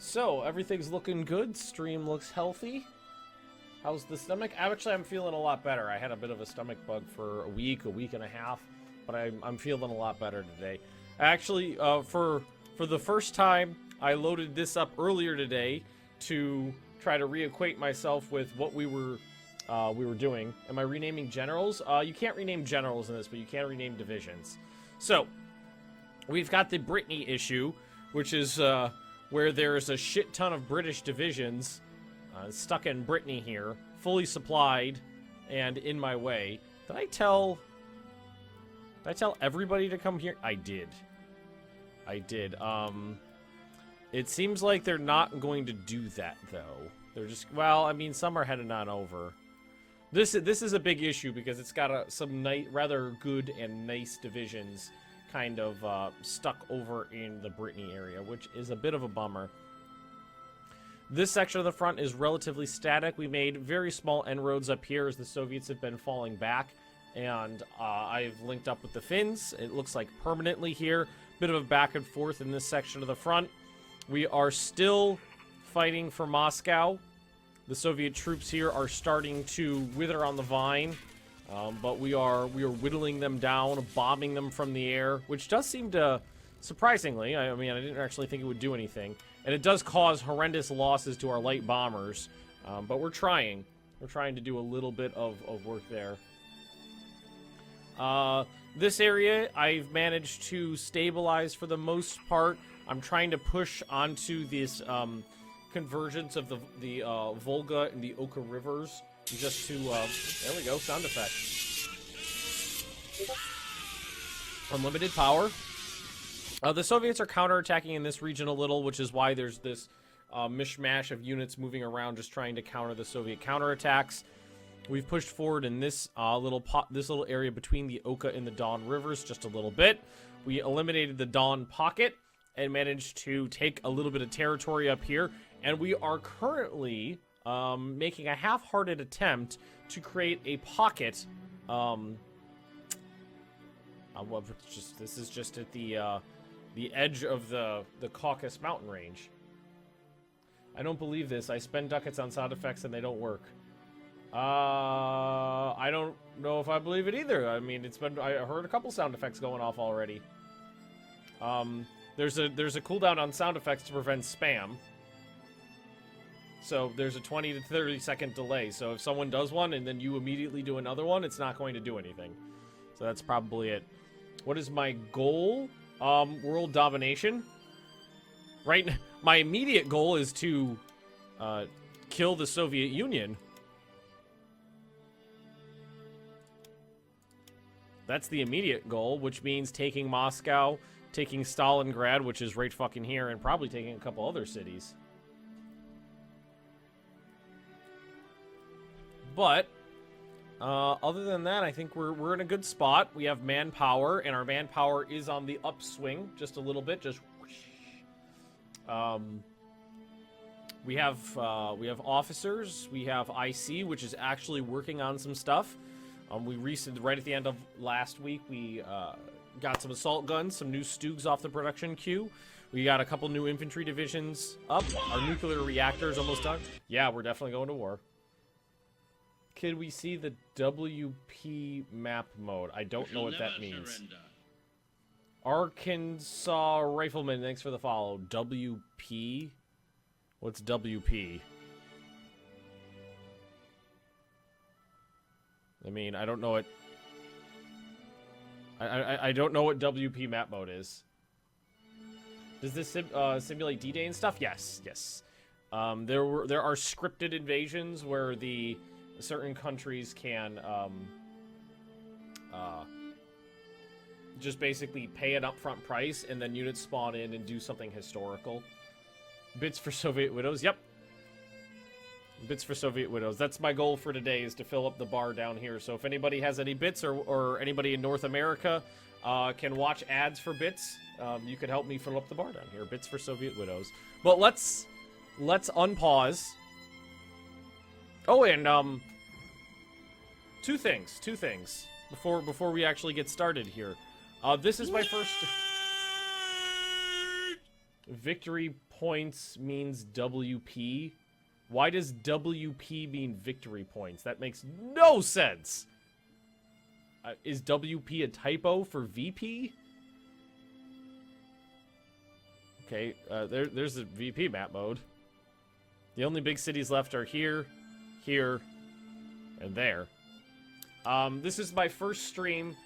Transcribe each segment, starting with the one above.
So, everything's looking good. Stream looks healthy. How's the stomach? Actually, I'm feeling a lot better. I had a bit of a stomach bug for a week and a half, but I'm feeling a lot better today. Actually, for the first time, I loaded this up earlier today to try to reacquaint myself with what we were doing. Am I renaming generals? You can't rename generals in this, but you can rename divisions. So, we've got the Brittany issue, which is where there's a shit ton of British divisions stuck in Brittany here, fully supplied and in my way. Did I tell everybody to come here? I did. It seems like they're not going to do that, though. They're just, well, I mean, some are headed on over. This is a big issue because it's got some rather good and nice divisions kind of stuck over in the Brittany area, which is a bit of a bummer. This section of the front is relatively static. We made very small inroads up here as the Soviets have been falling back, and I've linked up with the Finns. It looks like permanently here. Bit of a back and forth in this section of the front. We are still fighting for Moscow. The Soviet troops here are starting to wither on the vine. But we are whittling them down, bombing them from the air, which does seem to, surprisingly, I mean, I didn't actually think it would do anything. And it does cause horrendous losses to our light bombers, but we're trying. We're trying to do a little bit of work there. This area, I've managed to stabilize for the most part. I'm trying to push onto this convergence of the Volga and the Oka rivers. Just to, there we go, sound effect. Unlimited power. The Soviets are counterattacking in this region a little, which is why there's this mishmash of units moving around just trying to counter the Soviet counterattacks. We've pushed forward in this little area between the Oka and the Don rivers just a little bit. We eliminated the Don pocket and managed to take a little bit of territory up here. And we are currently making a half-hearted attempt to create a pocket. This is just at the edge of the Caucasus mountain range. I don't believe this. I spend ducats on sound effects and they don't work. I don't know if I believe it either. I mean, I heard a couple sound effects going off already. There's a cooldown on sound effects to prevent spam. So there's a 20 to 30 second delay. So if someone does one and then you immediately do another one, it's not going to do anything. So that's probably it. What is my goal? World domination. Right. My immediate goal is to kill the Soviet Union. That's the immediate goal, which means taking Moscow, taking Stalingrad, which is right fucking here, and probably taking a couple other cities. But other than that, I think we're in a good spot. We have manpower, and our manpower is on the upswing just a little bit. Just whoosh. We have officers. We have IC, which is actually working on some stuff. We recently, right at the end of last week, we got some assault guns, some new Stugs off the production queue. We got a couple new infantry divisions up. Our nuclear reactor's almost done. Yeah, we're definitely going to war. Could we see the WP map mode? I don't know what that means. Surrender. Arkansas Rifleman, thanks for the follow. WP? What's WP? I mean, I don't know what... I don't know what WP map mode is. Does this simulate D-Day and stuff? Yes, yes. There are scripted invasions where certain countries can just basically pay an upfront price and then units spawn in and do something historical. Bits for Soviet widows, yep. Bits for Soviet widows. That's my goal for today, is to fill up the bar down here. So if anybody has any bits, or anybody in North America can watch ads for bits, you could help me fill up the bar down here. Bits for Soviet widows. But let's unpause. Oh, and two things before we actually get started here. This is my first. Victory points means WP. Why does WP mean victory points? That makes no sense. Is WP a typo for VP? Okay, there's the VP map mode. The only big cities left are here, here, and there. This is my first stream.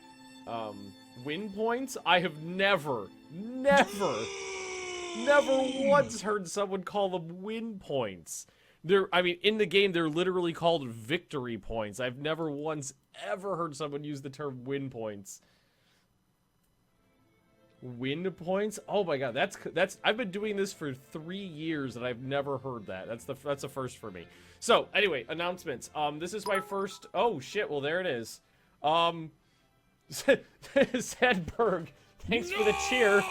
Win points? I have never once heard someone call them win points. I mean, in the game, they're literally called victory points. I've never once ever heard someone use the term win points. Win points? Oh my god, that's I've been doing this for 3 years and I've never heard that. That's a first for me. So, anyway, announcements. This is my first. Oh shit, well there it is. Sandberg, thanks for the cheer.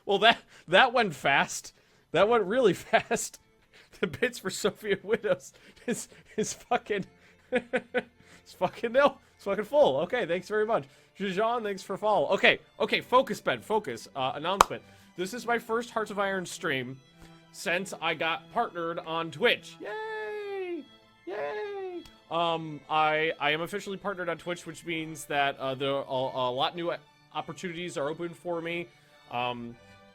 Well, that went fast. That went really fast. The bits for Soviet widows is fucking it's fucking full. Okay, thanks very much. Jean, thanks for follow. Okay, focus, Ben, focus. Announcement. This is my first Hearts of Iron stream since I got partnered on Twitch. Yay! Yay! I am officially partnered on Twitch, which means that there are a lot new opportunities are open for me.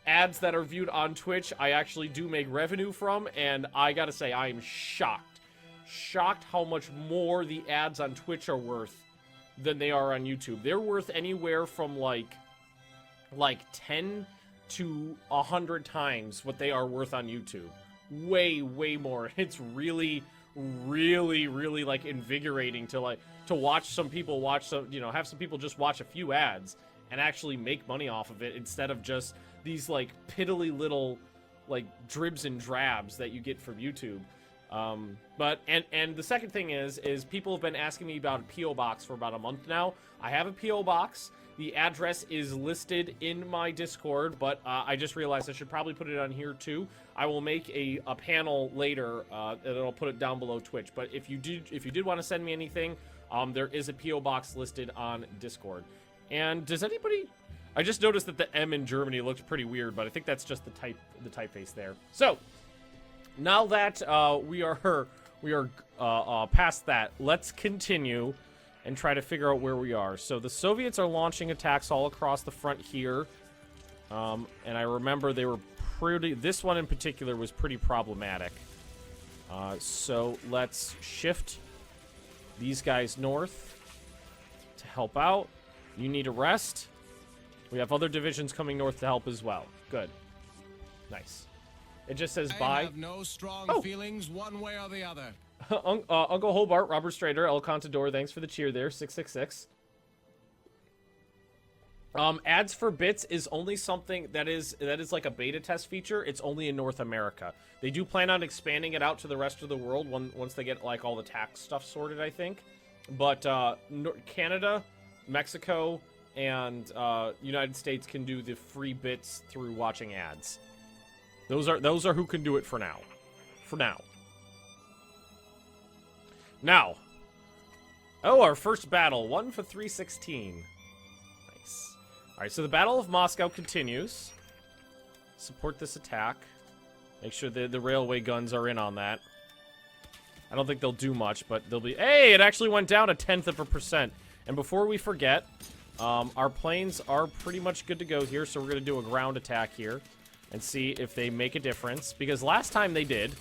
Ads that are viewed on Twitch, I actually do make revenue from, and I gotta say, I am shocked how much more the ads on Twitch are worth than they are on YouTube. They're worth anywhere from like 10 to 100 times what they are worth on YouTube. Way more. It's really like invigorating to watch some people have some people just watch a few ads and actually make money off of it instead of just these like piddly little like dribs and drabs that you get from YouTube. But the second thing is people have been asking me about a P.O. box for about a month now. I have a P.O. box. The address is listed in my Discord, but I just realized I should probably put it on here too. I will make a panel later, and I'll put it down below Twitch. But if you did want to send me anything, there is a P.O. box listed on Discord. And does anybody? I just noticed that the M in Germany looked pretty weird, but I think that's just the typeface there. So now that we are past that, let's continue and try to figure out where we are. So the Soviets are launching attacks all across the front here, and I remember they were pretty. This one in particular was pretty problematic. So let's shift these guys north to help out. You need a rest. We have other divisions coming north to help as well. Good. Nice. It just says bye. I have no strong feelings one way or the other. Uncle Hobart, Robert Strader, El Contador, thanks for the cheer there. 666. Ads for bits is only something that is like a beta test feature. It's only in North America. They do plan on expanding it out to the rest of the world once they get like all the tax stuff sorted, I think. But Canada, Mexico, and United States can do the free bits through watching ads. Those are who can do it for now. Now. Oh, our first battle. 1 for 316. Nice. Alright, so the Battle of Moscow continues. Support this attack. Make sure the railway guns are in on that. I don't think they'll do much, but they'll be... Hey, it actually went down 0.1%. And before we forget, our planes are pretty much good to go here, so we're going to do a ground attack here and see if they make a difference, because last time they did.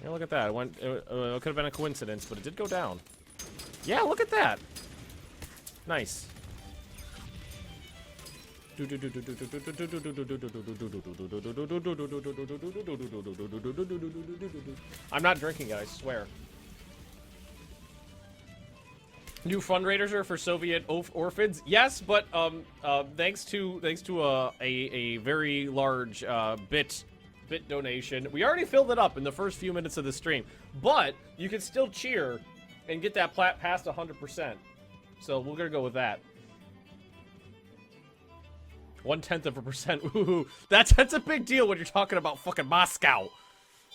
Yeah, look at that. It could have been a coincidence, but it did go down. Yeah, look at that. Nice. I'm not drinking it, I swear. New fundraiser for Soviet orphans? Yes, but thanks to a very large bit donation, we already filled it up in the first few minutes of the stream. But you can still cheer and get that past 100%. So we're gonna go with that. 0.1%. Ooh, that's a big deal when you're talking about fucking Moscow.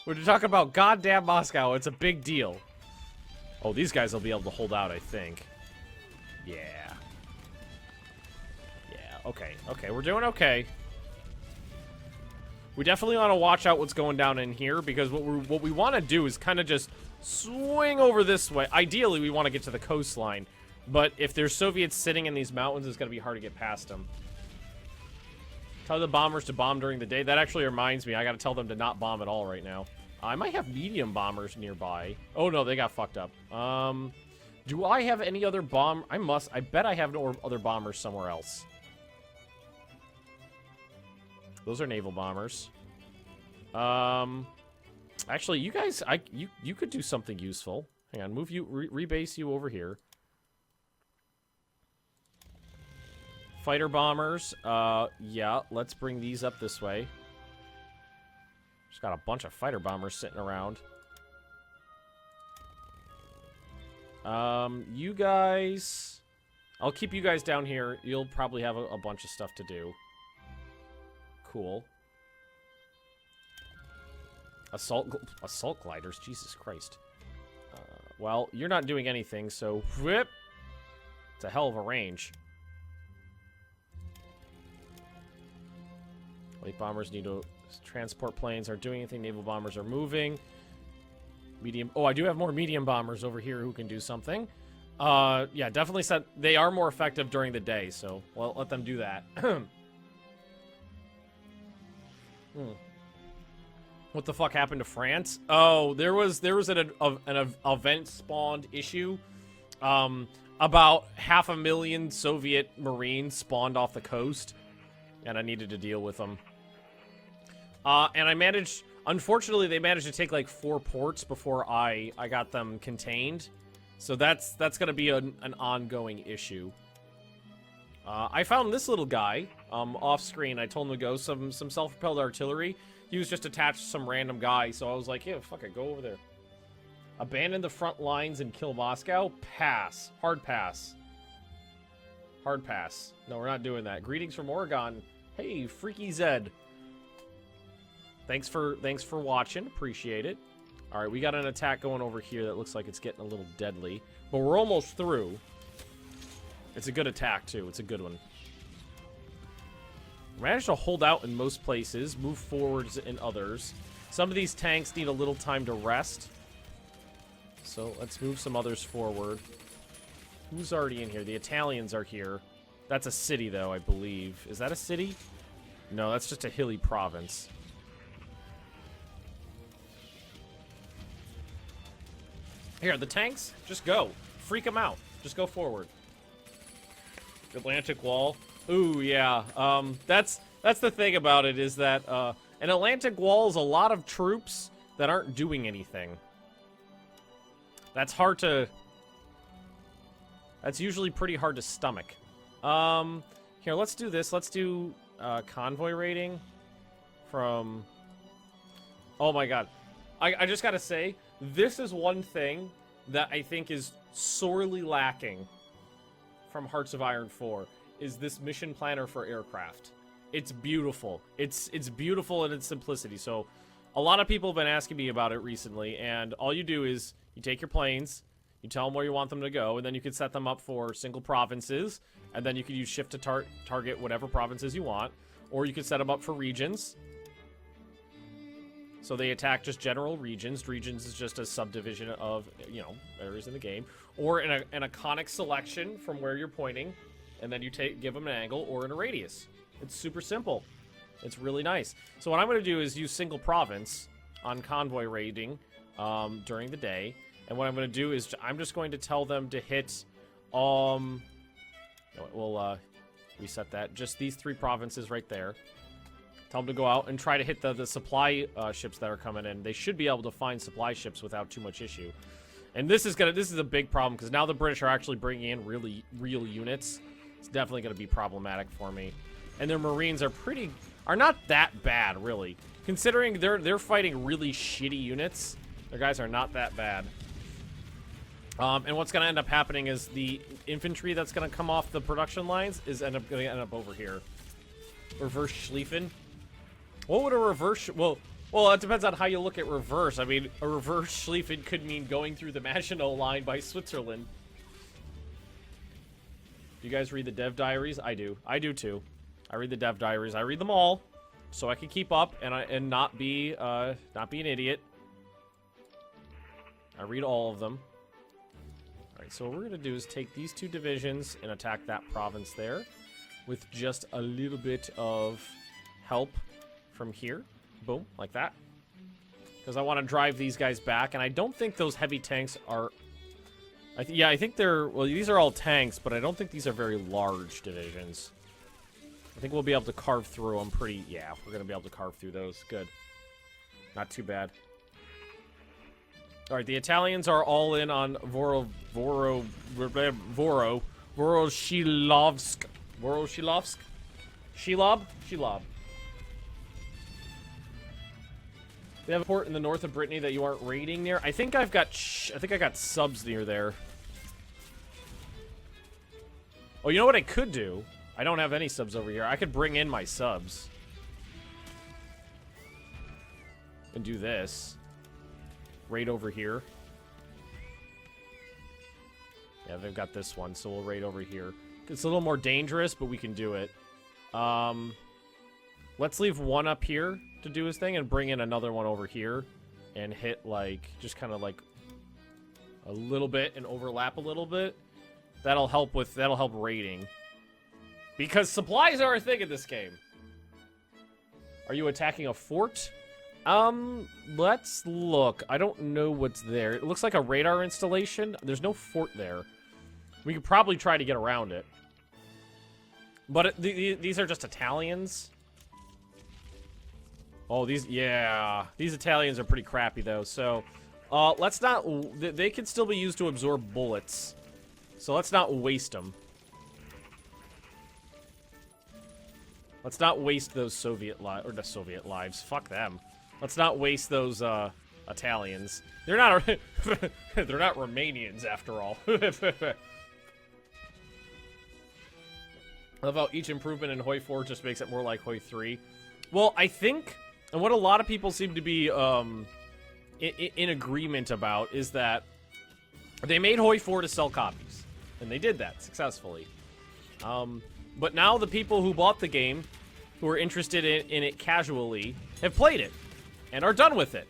When you're talking about goddamn Moscow, it's a big deal. Oh, these guys will be able to hold out, I think. Yeah. Yeah. Okay, okay, we're doing okay. We definitely want to watch out what's going down in here, because what we want to do is kind of just swing over this way. Ideally, we want to get to the coastline, but if there's Soviets sitting in these mountains, it's going to be hard to get past them. Tell the bombers to bomb during the day. That actually reminds me, I got to tell them to not bomb at all right now. I might have medium bombers nearby. Oh no, they got fucked up. Do I have any other bomb? I bet I have no other bombers somewhere else. Those are naval bombers. Actually, you guys, you could do something useful. Hang on, move you, rebase you over here. Fighter bombers. Yeah, let's bring these up this way. Just got a bunch of fighter bombers sitting around. You guys, I'll keep you guys down here. You'll probably have a bunch of stuff to do. Cool. Assault gliders, Jesus Christ. Well, you're not doing anything, so whip. It's a hell of a range. Light bombers need to transport planes. Aren't doing anything. Naval bombers are moving. Medium. Oh, I do have more medium bombers over here who can do something. Yeah, definitely said they are more effective during the day, so well, let them do that. What the fuck happened to France? Oh, there was an event spawned issue. About 500,000 Soviet Marines spawned off the coast, and I needed to deal with them. And I managed. Unfortunately, they managed to take like 4 ports before I got them contained. So that's gonna be an ongoing issue. I found this little guy off screen. I told him to go some self-propelled artillery. He was just attached to some random guy, so I was like, yeah, fuck it, go over there. Abandon the front lines and kill Moscow? Pass. Hard pass. Hard pass. No, we're not doing that. Greetings from Oregon. Hey, Freaky Zed. Thanks for watching. Appreciate it. All right, we got an attack going over here that looks like it's getting a little deadly, but we're almost through. It's a good attack too. It's a good one. Managed to hold out in most places, move forwards in others. Some of these tanks need a little time to rest. So let's move some others forward. Who's already in here? The Italians are here. That's a city, though, I believe. Is that a city? No, that's just a hilly province. Here, the tanks, just go. Freak them out. Just go forward. Atlantic Wall. Ooh, yeah. That's the thing about it, is that an Atlantic Wall is a lot of troops that aren't doing anything. That's hard to... That's usually pretty hard to stomach. Here, let's do this. Let's do convoy rating from... Oh my god. I just gotta say, this is one thing that I think is sorely lacking from Hearts of Iron 4, is this mission planner for aircraft. It's beautiful. It's beautiful in its simplicity. So a lot of people have been asking me about it recently, and all you do is you take your planes, you tell them where you want them to go, and then you can set them up for single provinces, and then you can use shift to target whatever provinces you want, or you can set them up for regions. So they attack just general regions. Regions is just a subdivision of, you know, areas in the game. Or in a conic selection from where you're pointing, and then you give them an angle, or in a radius. It's super simple. It's really nice. So what I'm going to do is use single province on convoy raiding during the day. And what I'm going to do is I'm just going to tell them to hit, we'll reset that. Just these 3 provinces right there. Tell them to go out and try to hit the supply ships that are coming in. They should be able to find supply ships without too much issue. And this is a big problem, because now the British are actually bringing in real units. It's definitely going to be problematic for me. And their Marines are not that bad, really. Considering they're fighting really shitty units, their guys are not that bad. And what's going to end up happening is the infantry that's going to come off the production lines is going to end up over here. Reverse Schlieffen. What would a reverse... Well, it depends on how you look at reverse. I mean, a reverse Schlieffen could mean going through the Maginot Line by Switzerland. Do you guys read the dev diaries? I do. I do too. I read the dev diaries. I read them all, so I can keep up and not be an idiot. I read all of them. All right, so what we're gonna do is take these 2 divisions and attack that province there, with just a little bit of help from here. Boom, like that. Because I want to drive these guys back, and I don't think those heavy tanks are... yeah, I think they're... Well, these are all tanks, but I don't think these are very large divisions. I think we'll be able to carve through them pretty... Yeah, we're going to be able to carve through those. Good. Not too bad. Alright, the Italians are all in on Voroshilovsk. Voroshilovsk? Shelob. They have a port in the north of Brittany that you aren't raiding near. I think I got subs near there. Oh, you know what I could do? I don't have any subs over here. I could bring in my subs. And do this. Raid over here. Yeah, they've got this one, so we'll raid over here. It's a little more dangerous, but we can do it. Let's leave one up here to do his thing and bring in another one over here and hit, like, just kind of like a little bit and overlap a little bit. That'll help raiding. Because supplies are a thing in this game. Are you attacking a fort? Let's look. I don't know what's there. It looks like a radar installation. There's no fort there. We could probably try to get around it. But these are just Italians. Oh, these Italians are pretty crappy, though. So, let's not... They can still be used to absorb bullets. So let's not waste them. Let's not waste those Soviet lives. Or the Soviet lives. Fuck them. Let's not waste those, Italians. They're not... they're not Romanians, after all. I love how each improvement in Hoi 4 just makes it more like Hoi 3. Well, I think... And what a lot of people seem to be in agreement about is that they made Hoi 4 to sell copies. And they did that successfully. But now the people who bought the game, who are interested in it casually, have played it. And are done with it.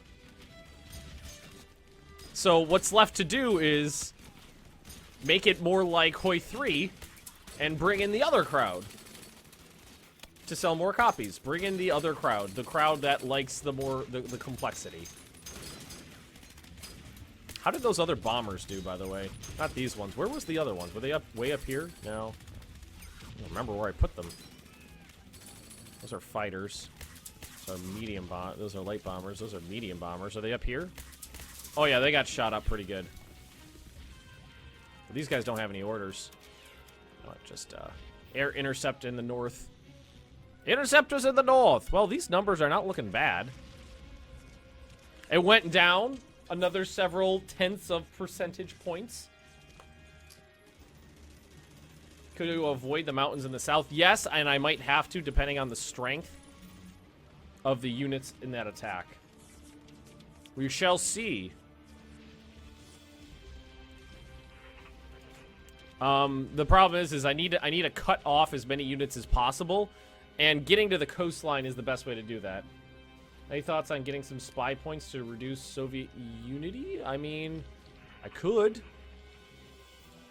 So what's left to do is make it more like Hoi 3 and bring in the other crowd. To sell more copies. Bring in the other crowd. The crowd that likes the complexity. How did those other bombers do, by the way? Not these ones. Where was the other ones? Were they way up here? No. I don't remember where I put them. Those are fighters. Those are medium those are light bombers. Those are medium bombers. Are they up here? Oh yeah, they got shot up pretty good. But these guys don't have any orders. Just air intercept in the north. Interceptors in the north. Well, these numbers are not looking bad. It went down another several tenths of percentage points. Could you avoid the mountains in the south? Yes, and I might have to, depending on the strength of the units in that attack. We shall see. The problem is I need to cut off as many units as possible, and getting to the coastline is the best way to do that. Any thoughts on getting some spy points to reduce Soviet unity? I mean, I could.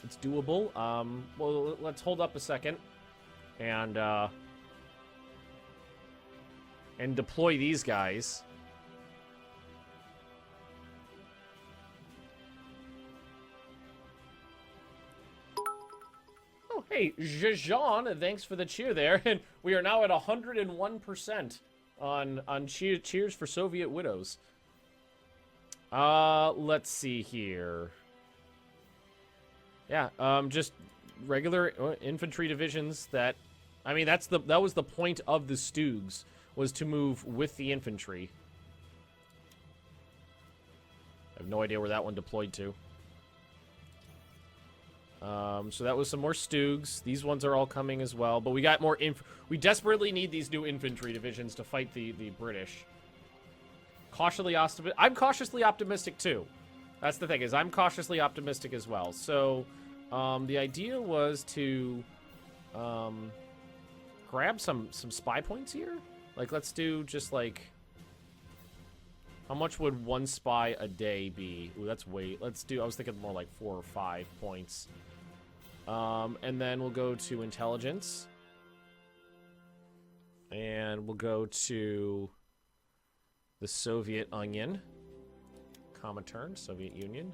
It's doable. Well, let's hold up a second and deploy these guys. Oh, hey, Jean, thanks for the cheer there. And we are now at 101% on cheers for Soviet widows. Let's see here. Yeah, just regular infantry divisions that... I mean, that was the point of the Stoogs, was to move with the infantry. I have no idea where that one deployed to. So that was some more Stoogs. These ones are all coming as well, but we got more we desperately need these new infantry divisions to fight the British. I'm cautiously optimistic too. That's the thing, is I'm cautiously optimistic as well. So, the idea was to grab some spy points here? Like, let's do just like... How much would 1 spy a day be? Ooh, that's way... Let's do... I was thinking more like 4 or 5 points. And then we'll go to intelligence. And we'll go to the Soviet Onion. Comintern, Soviet Union.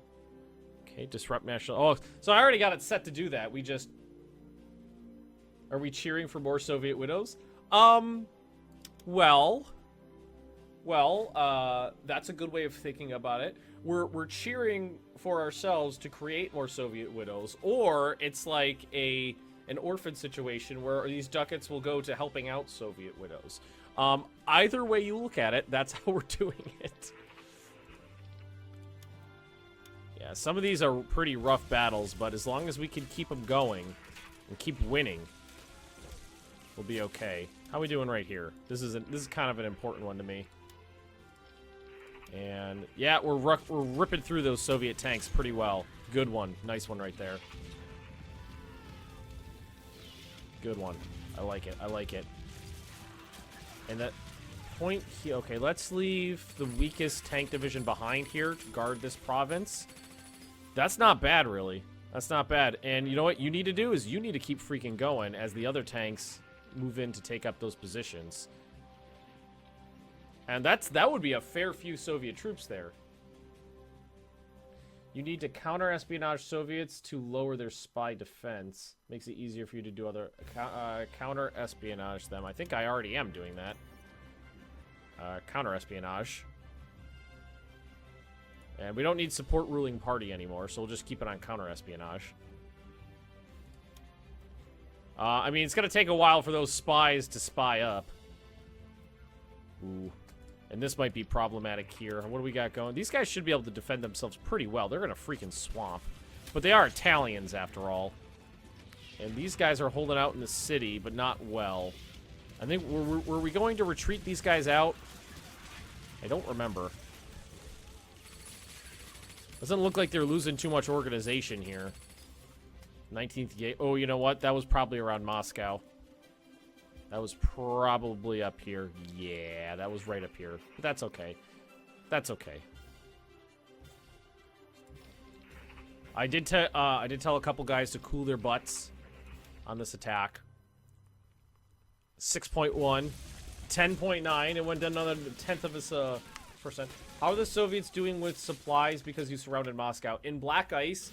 Okay, disrupt national... Oh, so I already got it set to do that. We just... Are we cheering for more Soviet widows? Well, that's a good way of thinking about it. We're cheering for ourselves to create more Soviet widows, or it's like an orphan situation where these ducats will go to helping out Soviet widows. Either way you look at it, that's how we're doing it. Yeah, some of these are pretty rough battles, but as long as we can keep them going and keep winning, we'll be okay. How are we doing right here? This is kind of an important one to me. And yeah, we're ripping through those Soviet tanks pretty well. Good one. Nice one right there. Good one. I like it. I like it. And that point here... Okay, let's leave the weakest tank division behind here to guard this province. That's not bad, really. That's not bad. And you know what you need to do is you need to keep freaking going as the other tanks move in to take up those positions. And that would be a fair few Soviet troops there. You need to counter-espionage Soviets to lower their spy defense. Makes it easier for you to do other... counter-espionage them. I think I already am doing that. Counter-espionage. And we don't need support ruling party anymore, so we'll just keep it on counter-espionage. I mean, it's going to take a while for those spies to spy up. Ooh. And this might be problematic here. What do we got going? These guys should be able to defend themselves pretty well. They're in a freaking swamp. But they are Italians, after all. And these guys are holding out in the city, but not well. I think, were we going to retreat these guys out? I don't remember. Doesn't look like they're losing too much organization here. 19th gate. Oh, you know what? That was probably around Moscow. That was probably up here. Yeah, that was right up here. But that's okay. That's okay. I did tell a couple guys to cool their butts on this attack. 6.1, 10.9. It went down another 1/10 of a percent. How are the Soviets doing with supplies because you surrounded Moscow? In Black Ice,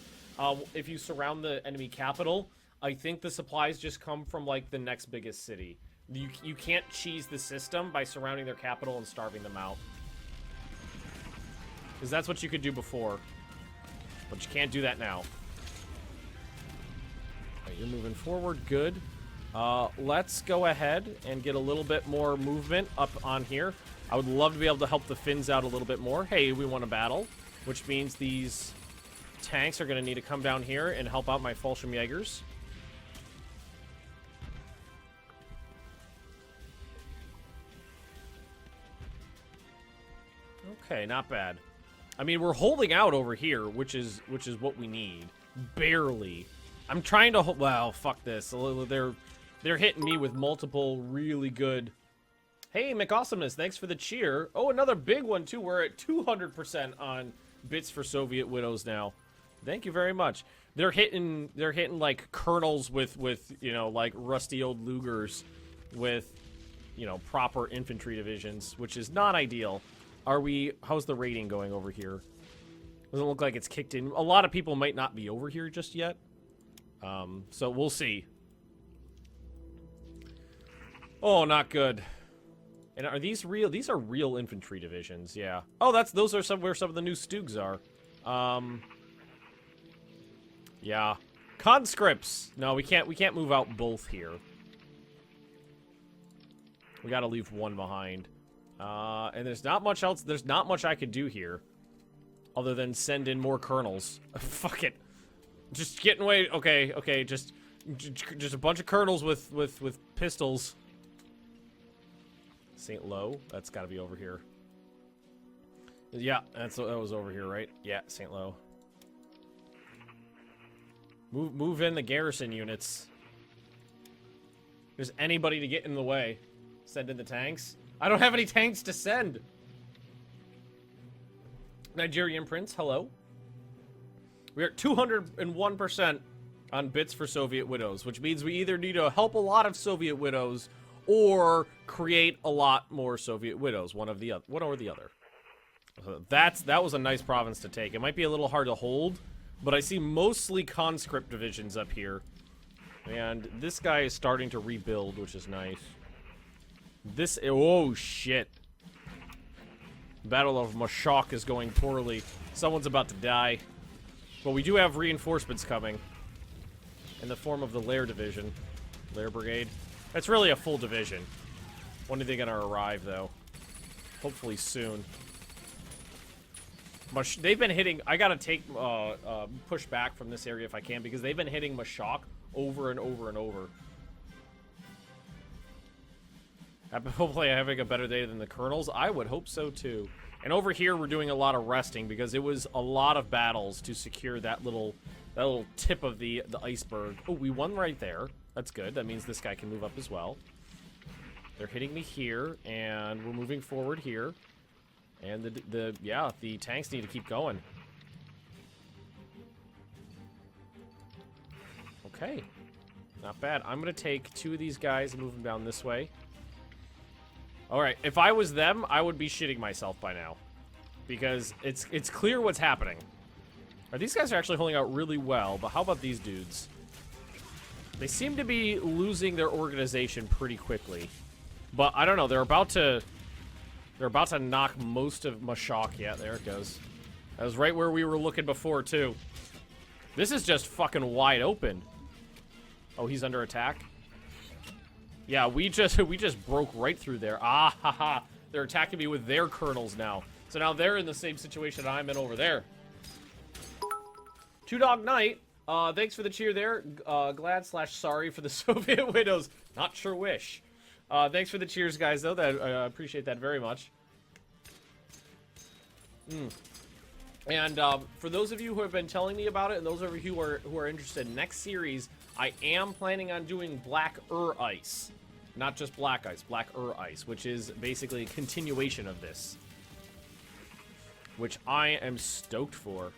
if you surround the enemy capital, I think the supplies just come from, like, the next biggest city. You can't cheese the system by surrounding their capital and starving them out. Because that's what you could do before. But you can't do that now. Alright, you're moving forward. Good. Let's go ahead and get a little bit more movement up on here. I would love to be able to help the Finns out a little bit more. Hey, we won a battle. Which means these tanks are going to need to come down here and help out my Fallschirmjägers. Okay, not bad. I mean, we're holding out over here, which is what we need. Barely. I'm trying to hold... Well, fuck this. They're hitting me with multiple really good... Hey, McAwesomeness, thanks for the cheer. Oh, another big one, too. We're at 200% on bits for Soviet widows now. Thank you very much. They're hitting like colonels with you know, like rusty old Lugers with, you know, proper infantry divisions, which is not ideal. How's the rating going over here? Doesn't look like it's kicked in. A lot of people might not be over here just yet. So we'll see. Oh, not good. And are these real? These are real infantry divisions, yeah. Oh, those are where some of the new Stugs are. Yeah. Conscripts! No, we can't move out both here. We gotta leave one behind. And there's not much else. There's not much I could do here. Other than send in more colonels. Fuck it. Just getting away. Okay. Just a bunch of colonels with pistols. St. Lo. That's gotta be over here. Yeah, that was over here, right? Yeah, St. Lo. Move in the garrison units. There's anybody to get in the way. Send in the tanks. I don't have any tanks to send. Nigerian Prince, hello. We are 201% on bits for Soviet widows, which means we either need to help a lot of Soviet widows or create a lot more Soviet widows, one or the other. That was a nice province to take. It might be a little hard to hold, but I see mostly conscript divisions up here. And this guy is starting to rebuild, which is nice. Oh shit. Battle of Mashok is going poorly. Someone's about to die. But we do have reinforcements coming. In the form of the Lair Division. Lair Brigade. That's really a full division. When are they gonna arrive, though? Hopefully soon. They've been hitting... I gotta take... push back from this area if I can, because they've been hitting Mashok over and over and over. Hopefully I'm having a better day than the Colonels. I would hope so, too. And over here, we're doing a lot of resting, because it was a lot of battles to secure that little tip of the iceberg. Oh, we won right there. That's good. That means this guy can move up as well. They're hitting me here, and we're moving forward here. And the tanks need to keep going. Okay. Not bad. I'm going to take 2 of these guys and move them down this way. Alright, if I was them, I would be shitting myself by now. Because it's clear what's happening. These guys are actually holding out really well, but how about these dudes? They seem to be losing their organization pretty quickly. But I don't know, they're about to knock most of Mashok. Yeah, there it goes. That was right where we were looking before, too. This is just fucking wide open. Oh, he's under attack? Yeah, we just broke right through there. Ah, haha. They're attacking me with their colonels now. So now they're in the same situation I'm in over there. Two Dog Knight, thanks for the cheer there. Glad/sorry for the Soviet widows. Not sure wish. Thanks for the cheers, guys, though. I appreciate that very much. And for those of you who have been telling me about it, and those of you who are interested, next series, I am planning on doing Black Ice. Not just Black Ice, Black Ice, which is basically a continuation of this. Which I am stoked for.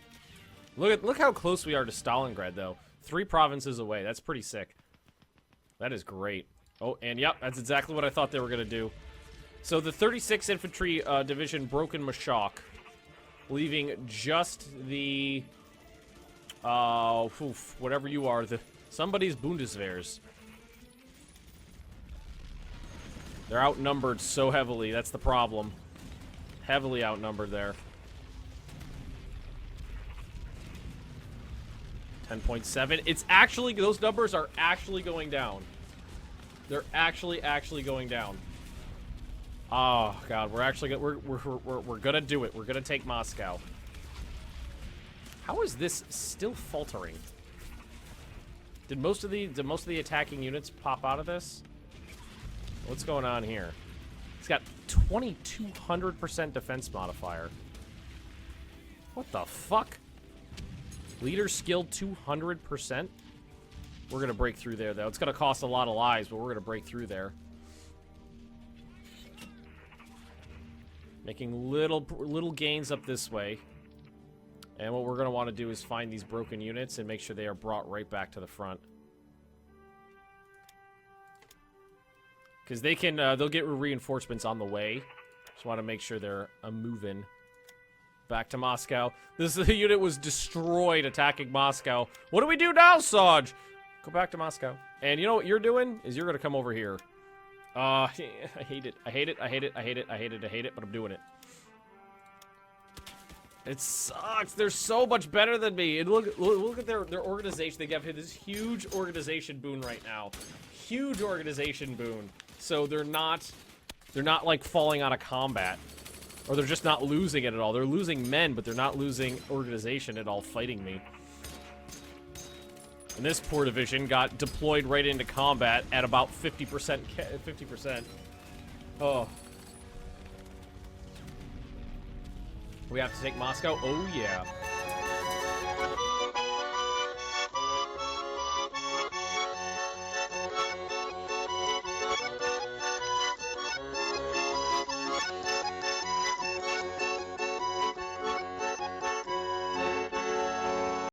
Look how close we are to Stalingrad, though. 3 provinces away. That's pretty sick. That is great. Oh, and yep, that's exactly what I thought they were going to do. So the 36th Infantry Division broke in Mashok, leaving just the... whatever you are, somebody's Bundeswehrs. They're outnumbered so heavily, that's the problem. Heavily outnumbered there. 10.7. It's actually, those numbers are actually going down. They're actually going down. Oh god, we're gonna do it. We're gonna take Moscow. How is this still faltering? Did most of the attacking units pop out of this? What's going on here? It's got 2200% defense modifier. What the fuck? Leader skill 200%? We're gonna break through there, though. It's gonna cost a lot of lives, but we're gonna break through there. Making little gains up this way. And what we're gonna want to do is find these broken units and make sure they are brought right back to the front. Because they can, they'll get reinforcements on the way. Just want to make sure they're moving back to Moscow. This unit was destroyed attacking Moscow. What do we do now, Sarge? Go back to Moscow. And you know what you're doing? Is you're going to come over here. I hate it. I hate it. I hate it. I hate it. I hate it. I hate it, but I'm doing it. It sucks. They're so much better than me. And look at their organization. They have this huge organization boon right now. Huge organization boon. So they're not like falling out of combat. Or they're just not losing it at all. They're losing men, but they're not losing organization at all fighting me. And this poor division got deployed right into combat at about 50%. 50%. Oh. We have to take Moscow? Oh, yeah.